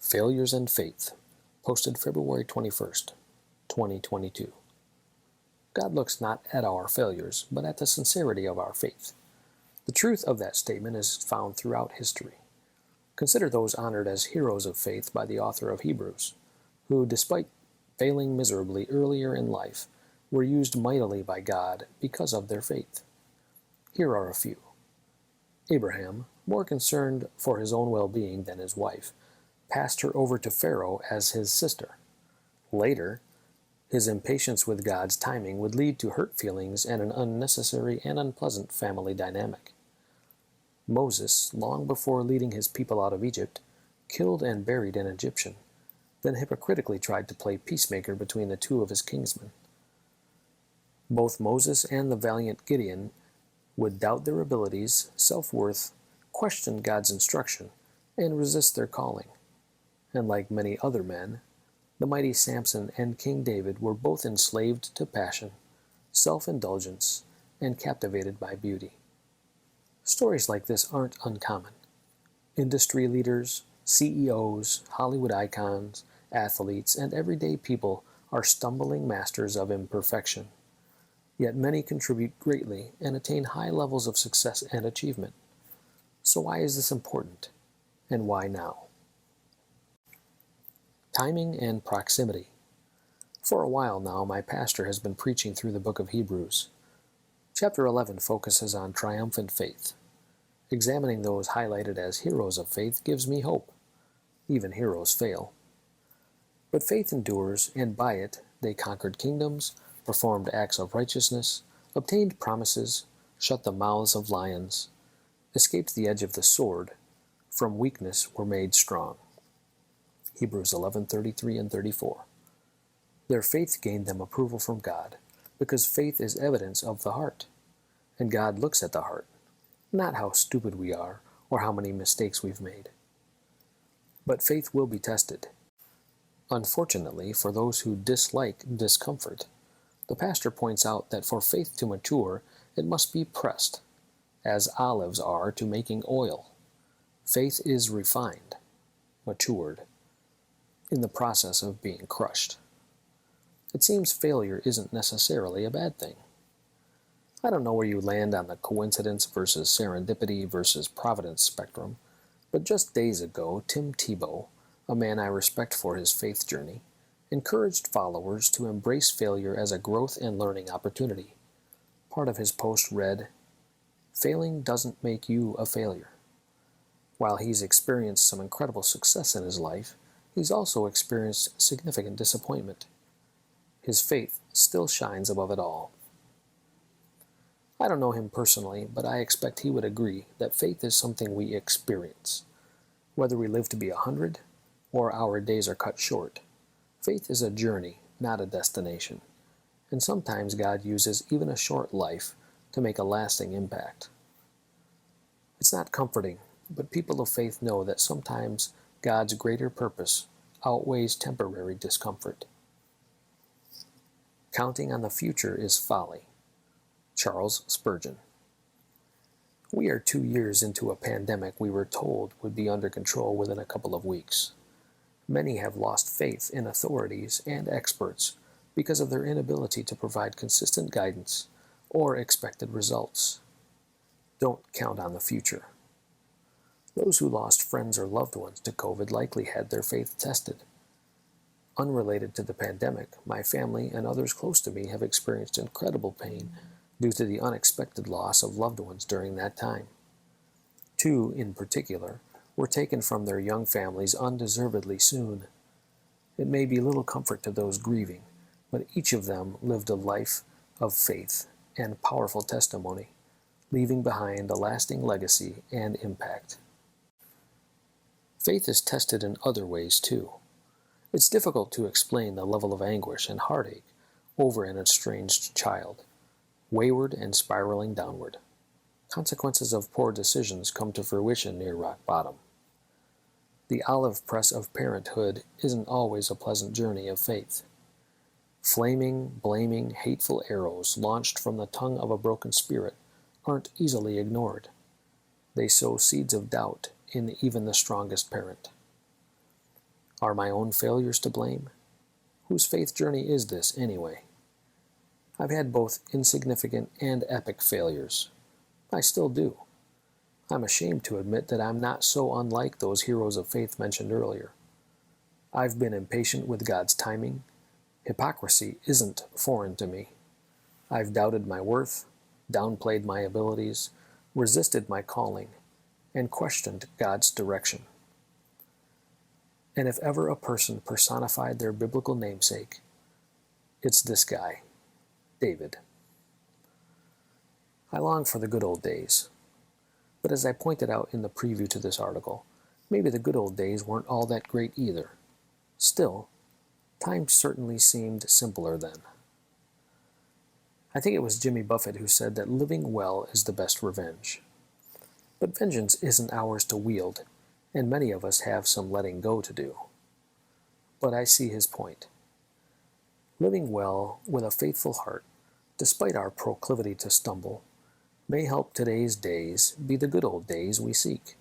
Failures and Faith, posted February 21st, 2022. God looks not at our failures, but at the sincerity of our faith. The truth of that statement is found throughout history. Consider those honored as heroes of faith by the author of Hebrews, who, despite failing miserably earlier in life, were used mightily by God because of their faith. Here are a few. Abraham, more concerned for his own well-being than his wife, passed her over to Pharaoh as his sister. Later, his impatience with God's timing would lead to hurt feelings and an unnecessary and unpleasant family dynamic. Moses, long before leading his people out of Egypt, killed and buried an Egyptian, then hypocritically tried to play peacemaker between the two of his kinsmen. Both Moses and the valiant Gideon would doubt their abilities, self-worth, question God's instruction, and resist their calling. And like many other men, the mighty Samson and King David were both enslaved to passion, self-indulgence, and captivated by beauty. Stories like this aren't uncommon. Industry leaders, CEOs, Hollywood icons, athletes, and everyday people are stumbling masters of imperfection. Yet many contribute greatly and attain high levels of success and achievement. So why is this important? And why now? Timing and proximity. For a while now, my pastor has been preaching through the book of Hebrews. Chapter 11 focuses on triumphant faith. Examining those highlighted as heroes of faith gives me hope. Even heroes fail. But faith endures, and by it they conquered kingdoms, performed acts of righteousness, obtained promises, shut the mouths of lions, escaped the edge of the sword, from weakness were made strong. Hebrews 11:33 and 34. Their faith gained them approval from God, because faith is evidence of the heart, and God looks at the heart, not how stupid we are or how many mistakes we've made. But faith will be tested. Unfortunately, for those who dislike discomfort, the pastor points out that for faith to mature, it must be pressed, as olives are to making oil. Faith is refined, matured, in the process of being crushed. It seems failure isn't necessarily a bad thing. I don't know where you land on the coincidence versus serendipity versus providence spectrum, but just days ago, Tim Tebow, a man I respect for his faith journey, encouraged followers to embrace failure as a growth and learning opportunity. Part of his post read, "Failing doesn't make you a failure." While he's experienced some incredible success in his life, he's also experienced significant disappointment. His faith still shines above it all. I don't know him personally, but I expect he would agree that faith is something we experience. Whether we live to be 100 or our days are cut short, faith is a journey, not a destination. And sometimes God uses even a short life to make a lasting impact. It's not comforting, but people of faith know that sometimes God's greater purpose outweighs temporary discomfort. Counting on the future is folly. Charles Spurgeon. We are 2 years into a pandemic we were told would be under control within a couple of weeks. Many have lost faith in authorities and experts because of their inability to provide consistent guidance or expected results. Don't count on the future. Those who lost friends or loved ones to COVID likely had their faith tested. Unrelated to the pandemic, my family and others close to me have experienced incredible pain due to the unexpected loss of loved ones during that time. 2, in particular, were taken from their young families undeservedly soon. It may be little comfort to those grieving, but each of them lived a life of faith and powerful testimony, leaving behind a lasting legacy and impact. Faith is tested in other ways too. It's difficult to explain the level of anguish and heartache over an estranged child, wayward and spiraling downward. Consequences of poor decisions come to fruition near rock bottom. The olive press of parenthood isn't always a pleasant journey of faith. Flaming, blaming, hateful arrows launched from the tongue of a broken spirit aren't easily ignored. They sow seeds of doubt in even the strongest parent. Are my own failures to blame? Whose faith journey is this, anyway? I've had both insignificant and epic failures. I still do. I'm ashamed to admit that I'm not so unlike those heroes of faith mentioned earlier. I've been impatient with God's timing. Hypocrisy isn't foreign to me. I've doubted my worth, downplayed my abilities, resisted my calling, and questioned God's direction. And if ever a person personified their biblical namesake, it's this guy, David. I long for the good old days. But as I pointed out in the preview to this article, maybe the good old days weren't all that great either. Still, times certainly seemed simpler then. I think it was Jimmy Buffett who said that living well is the best revenge. But vengeance isn't ours to wield, and many of us have some letting go to do. But I see his point. Living well with a faithful heart, despite our proclivity to stumble, may help today's days be the good old days we seek.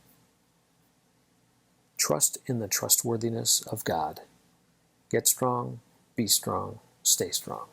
Trust in the trustworthiness of God. Get strong, be strong, stay strong.